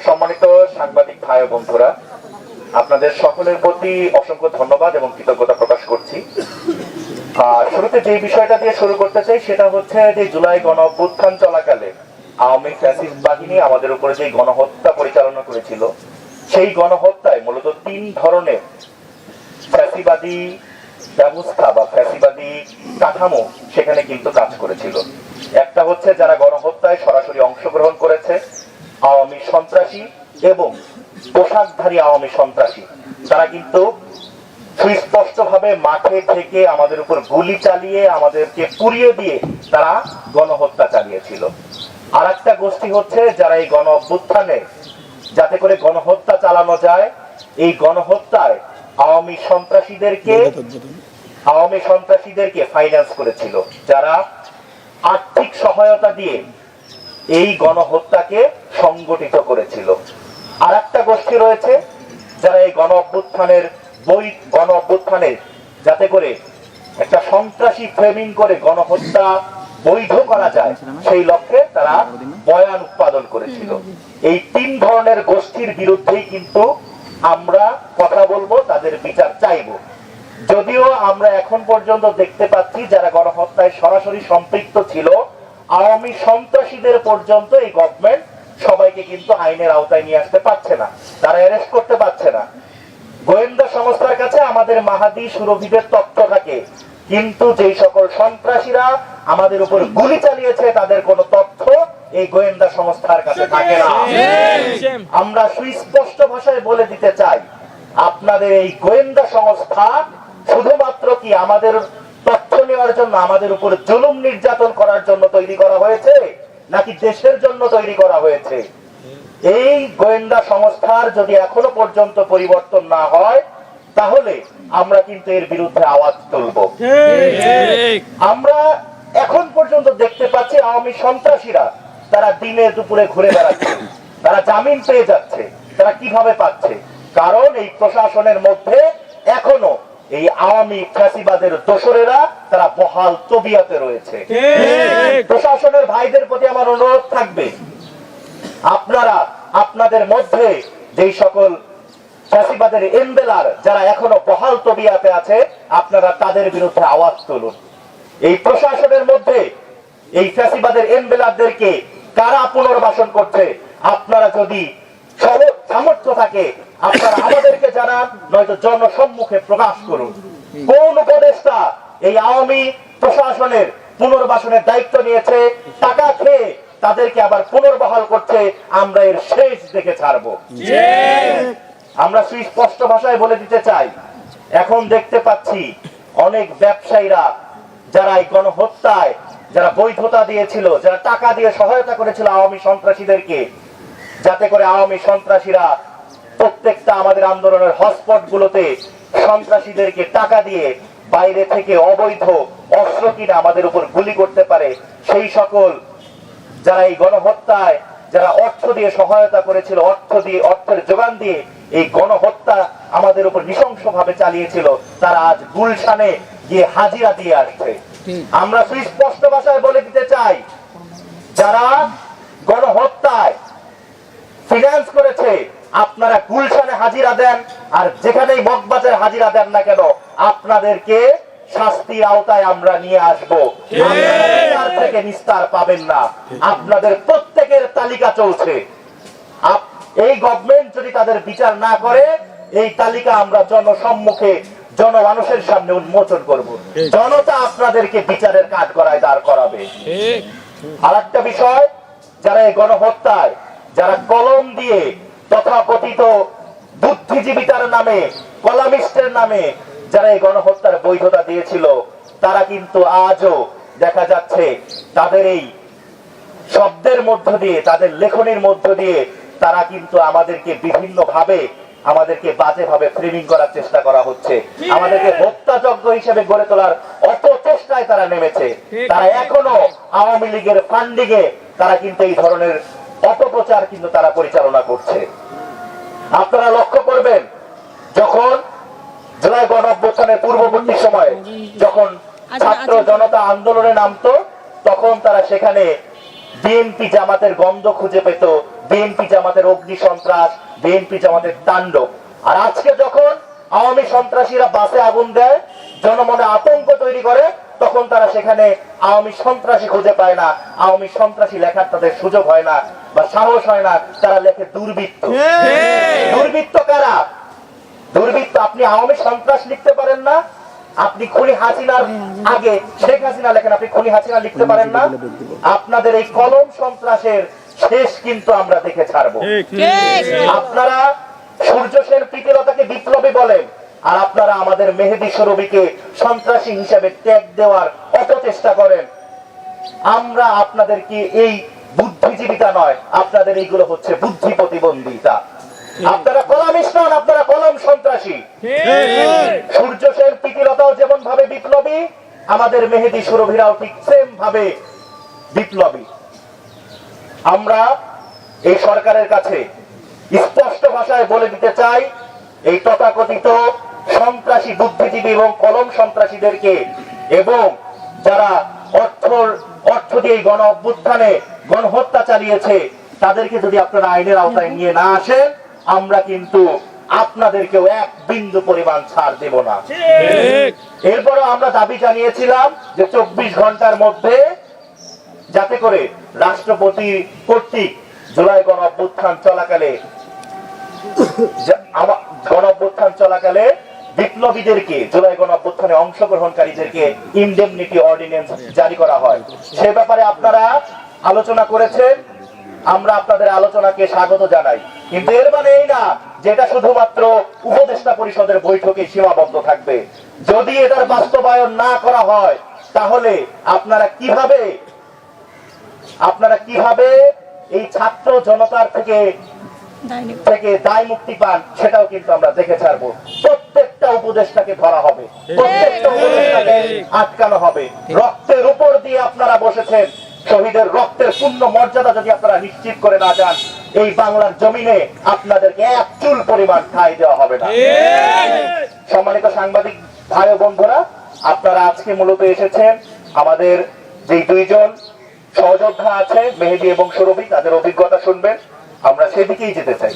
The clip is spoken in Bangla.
সম্মানিত সাংবাদিক ভাই ও বন্ধুরা, আপনাদের সকলের প্রতি অসংখ্য ধন্যবাদ এবং কৃতজ্ঞতা প্রকাশ করছি। শুরুতে যে বিষয়টা দিয়ে শুরু করতে চাই সেটা হচ্ছে যে জুলাই গণ অভ্যুত্থান চলাকালে আওয়ামী ফ্যাসিস্ট বাহিনী আমাদের উপরে যে গণহত্যা পরিচালনা করেছিল, সেই গণহত্যায় মূলত 3 ধরনের ফ্যাসিবাদী ব্যবস্থা বা ফ্যাসিবাদী কাঠামো সেখানে কিন্তু কাজ করেছিল। একটা হচ্ছে যারা গণহত্যায় সরাসরি অংশগ্রহণ করেছে, আওয়ামী সন্ত্রাসী এবং পোশাকধারী আওয়ামী সন্ত্রাসী, তারা কিন্তু সুস্পষ্ট ভাবে মাঠে থেকে আমাদের উপর গুলি চালিয়ে আমাদেরকে পুড়িয়ে দিয়ে তারা গণহত্যা চালিয়েছিল। আর একটা গোষ্ঠী হচ্ছে যারা এই গণ অভ্যুত্থানে যাতে করে গণহত্যা চালানো যায়, এই গণহত্যায় আওয়ামী সন্ত্রাসীদেরকে ফাইন্যান্স করেছিল, যারা আর্থিক সহায়তা দিয়ে এই গণহত্যাকে সংগঠিত করেছিল। আর একটা গোষ্ঠী রয়েছে যারা এই গণ অভ্যুত্থানের যাতে করে একটা সন্ত্রাসী ফ্রেমিং করে গণহত্যা বৈধ করা যায় সেই লক্ষ্যে তারা বয়ান উৎপাদন করেছিল। এই 3 ধরনের গোষ্ঠীর বিরুদ্ধেই কিন্তু আমরা কথা বলবো, তাদের বিচার চাইবো। যদিও আমরা এখন পর্যন্ত দেখতে পাচ্ছি যারা গণহত্যায় সরাসরি সম্পৃক্ত ছিল, আওয়ামী সন্ত্রাসীদের পর্যন্ত এই গভর্নমেন্ট সবাইকে কিন্তু আইনের আওতায় নিয়ে আসতে পারছে না, তারা অ্যারেস্ট করতে পারছে না। গোয়েন্দা সংস্থার কাছে আমাদের মাহাদি সুরভিদের তথ্য থাকে, কিন্তু যেই সকল সন্ত্রাসীরা আমাদের উপর গুলি চালিয়েছে তাদের কোনো তথ্য এই গোয়েন্দা সংস্থার কাছে থাকে না। আমরা সুস্পষ্ট ভাষায় বলে দিতে চাই, আপনাদের এই গোয়েন্দা সংস্থা শুধুমাত্র কি আমাদের তথ্য নেওয়ার জন্য, আমাদের উপর জুলুম নির্যাতন করার জন্য তৈরি করা হয়েছে, নাকি দেশের জন্য তৈরি করা হয়েছে? এই গোয়েন্দা সংস্থার যদি এখনো পর্যন্ত পরিবর্তন না হয়, তাহলে আমরা কিন্তু এর বিরুদ্ধে আওয়াজ তুলব। আমরা এখন পর্যন্ত দেখতে পাচ্ছি আওয়ামী সন্ত্রাসীরা তারা দিনে দুপুরে ঘুরে বেড়াচ্ছে, তারা জামিন পেয়ে যাচ্ছে। তারা কিভাবে পাচ্ছে? কারণ এই প্রশাসনের মধ্যে এখনো এই আওয়ামী ফ্যাসিবাদের দোসরেরা তারা বহাল তবিয়তে রয়েছে। প্রশাসনের ভাইদের প্রতি আমার অনুরোধ থাকবে, আপনারা আপনাদের মধ্যে যেই সকল ফ্যাসিবাদের এমবেলার যারা এখনো বহাল তবিয়াতে আছে, আপনারা তাদের বিরুদ্ধে আওয়াজ তুলুন। এই প্রশাসনের মধ্যে এই ফ্যাসিবাদের এমবেলারদেরকে কারা পুনর্বাসন করছে, আপনারা যদি সামর্থ্য থাকে আপনারা আমাদেরকে জানান, নয়তো জনসম্মুখে প্রকাশ করুন। কোন উপদেষ্টা এই আওয়ামী প্রশাসনের পুনর্বাসনের দায়িত্ব নিয়েছে, টাকা খেয়ে তাদেরকে আবার পুনর্বহাল করছে, আমরা এর শেষ দেখে ছাড়বো। আমরা সুস্পষ্ট ভাষায় বলে দিতে চাই, এখন দেখতে পাচ্ছি অনেক ব্যবসায়ীরা যারা এই গণহত্যায় যারা বৈধতা দিয়েছিল, যারা টাকা দিয়ে সহায়তা করেছিল আওয়ামী সন্ত্রাসীদেরকে, যাতে করে আওয়ামী সন্ত্রাসীরা প্রত্যেকটা আমাদের আন্দোলনের হটস্পট গুলোতে সন্ত্রাসীদেরকে টাকা দিয়ে বাইরে থেকে অবৈধ অস্ত্র কিনে আমাদের উপর গুলি করতে পারে, সেই সকল যারা এই গণহত্যায় যারা অর্থ দিয়ে সহায়তা করেছিল, অর্থের যোগান দিয়ে এই গণহত্যা আমাদের উপর নৃশংসভাবে চালিয়েছিল, তারা আজ গুলশানে গিয়ে হাজিরা দিয়ে আসছে। আমরা সুস্পষ্ট ভাষায় বলে দিতে চাই, যারা গণহত্যায় ফিনান্স করেছে আপনারা গুলশানে হাজিরা দেন, আর যেখানেই মগবাজারে হাজিরা দেন না কেন আপনাদেরকে শাস্তির আওতায় আমরা নিয়ে আসবো। থেকে নিস্তার পাবেন না, আপনাদের প্রত্যেকের তালিকা চলছে। এই গভর্নমেন্ট যদি তাদের বিচার না করে, এই তালিকা আমরা জনসম্মুখে জনমানুষের সামনে উন্মোচন করব। জনতা আপনাদেরকে বিচারের কাঠগড়ায় দাঁড় করাবে। আর একটা বিষয়, যারা এই গণহত্যায় যারা কলম দিয়ে তথাকথিত বুদ্ধিজীবিতার নামে, কলামিস্টের নামে যারা এই গণহত্যার বৈধতা দিয়েছিল, তারা কিন্তু আজও দেখা যাচ্ছে তাদের এই শব্দের মধ্য দিয়ে, তাদের লেখনের মধ্য দিয়ে তারা কিন্তু আমাদেরকে বিভিন্ন ভাবে আমাদেরকে বাজে ভাবে ফ্রেমিং করার চেষ্টা করা হচ্ছে, আমাদেরকে হত্যাযজ্ঞ হিসেবে গড়ে তোলার অপচেষ্টায় তারা নেমেছে। তারা এখনো আওয়ামী লীগের ফান্ডিংয়ে তারা কিন্তু এই ধরনের অপপ্রচার কিন্তু তারা পরিচালনা করছে। আপনারা লক্ষ্য করবেন, যখন জুলাই গণ অভ্যুত্থানের পূর্ববর্তী সময়ে যখন ছাত্র জনতা আন্দোলনে নামতো, তখন তারা সেখানে বিএনপি জামাতের গন্ধ খুঁজে পেত, বিএনপি জামাতের অগ্নি সন্ত্রাস, বিএনপি জামাতের তাণ্ডব। আর আজকে যখন আওয়ামী সন্ত্রাসীরা বাসে আগুন দেয়, জনমনে আতঙ্ক তৈরি করে, তখন তারা সেখানে আওয়ামী সন্ত্রাসী খুঁজে পায় না, আওয়ামী সন্ত্রাসী লেখার তাদের সুযোগ হয় না বা সাহস হয় না, তারা লেখে দুর্বৃত্ত। দুর্বৃত্ত কারা? দুর্বৃত্ত আপনি আওয়ামী সন্ত্রাস লিখতে পারেন না, আপনি খুনি হাসিনার আগে শেখ হাসিনা লেখেন, আপনি খুনি হাসিনা লিখতে পারেন না। আপনাদের এই কলম সন্ত্রাসের শেষ কিন্তু আমরা দেখে ছাড়বো। আপনারা সূর্য সেন প্রীতিলতাকে বিপ্লবী বলেন, আর আপনারা আমাদের মেহেদী শরবীকে সন্ত্রাসী হিসেবে ট্যাগ দেওয়ার অপচেষ্টা করেন। আমরা আপনাদেরকে এই বুদ্ধিজীবিতা নয়, আপনাদের এইগুলো হচ্ছে বুদ্ধি প্রতিবন্ধিতা। আপনারা কলামিস্ট নন, আপনারা কলম সন্ত্রাসী। সূর্য সেন প্রীতিলতাও যেমন ভাবে বিপ্লবী, আমাদের মেহেদী সুরভিরাও ঠিক সেম ভাবে বিপ্লবী। আমরা এই সরকারের কাছে স্পষ্ট ভাষায় বলে দিতে চাই, এই তথাকথিত সন্ত্রাসী বুদ্ধিজীবী এবং কলম সন্ত্রাসীদেরকে এবং যারা অর্থ দিয়ে গণ অভ্যুত্থানে গণহত্যা চালিয়েছে, তাদেরকে যদি আপনারা আইনের আওতায় নিয়ে না আসেন, আমরা কিন্তু আপনাদেরকেও এক বিন্দু পরিমাণ ছাড় দেব না। এরপরও আমরা দাবি জানিয়েছিলাম যে 24 ঘন্টার মধ্যে যাতে করে রাষ্ট্রপতি কর্তৃক জুলাই গণ অভ্যুত্থান চলাকালে বিপ্লবীদেরকে, জুলাই গণ অভ্যুত্থানে অংশগ্রহণকারীদেরকে ইনডেমনিটি অর্ডিন্যান্স জারি করা হয়। সে ব্যাপারে আপনারা আলোচনা করেছেন, আমরা আপনাদের আলোচনাকে স্বাগত জানাই। কিন্তু এর মানে এই না যেটা শুধুমাত্র উপদেষ্টা পরিষদের বৈঠকে সীমাবদ্ধ থাকবে। যদি এটার বাস্তবায়ন না করা হয়, তাহলে আপনারা কিভাবে এই ছাত্র জনতার থেকে দায় মুক্তি পান, সেটাও কিন্তু আমরা দেখে ছাড়বো। প্রত্যেকটা উপদেষ্টাকে ধরা হবে, প্রত্যেকটা উপদেষ্টাকে আটকানো হবে। রক্তের উপর দিয়ে আপনারা বসেছেন, শহীদের রক্তের পূর্ণ মর্যাদা যদি আপনারা নিশ্চিত করে না যান, এই বাংলার জমিনে আপনাদেরকে এক চুল পরিমাণ ঠাঁই দেওয়া হবে না। সম্মানিত সাংবাদিক ভাই ও বন্ধুরা, আপনারা আজকে মূলত এসেছেন আমাদের যে দুইজন সহযোদ্ধা আছে মেহেদী এবং সুরভী, তাদের অভিজ্ঞতা শুনবেন। আমরা সেদিকেই যেতে চাই।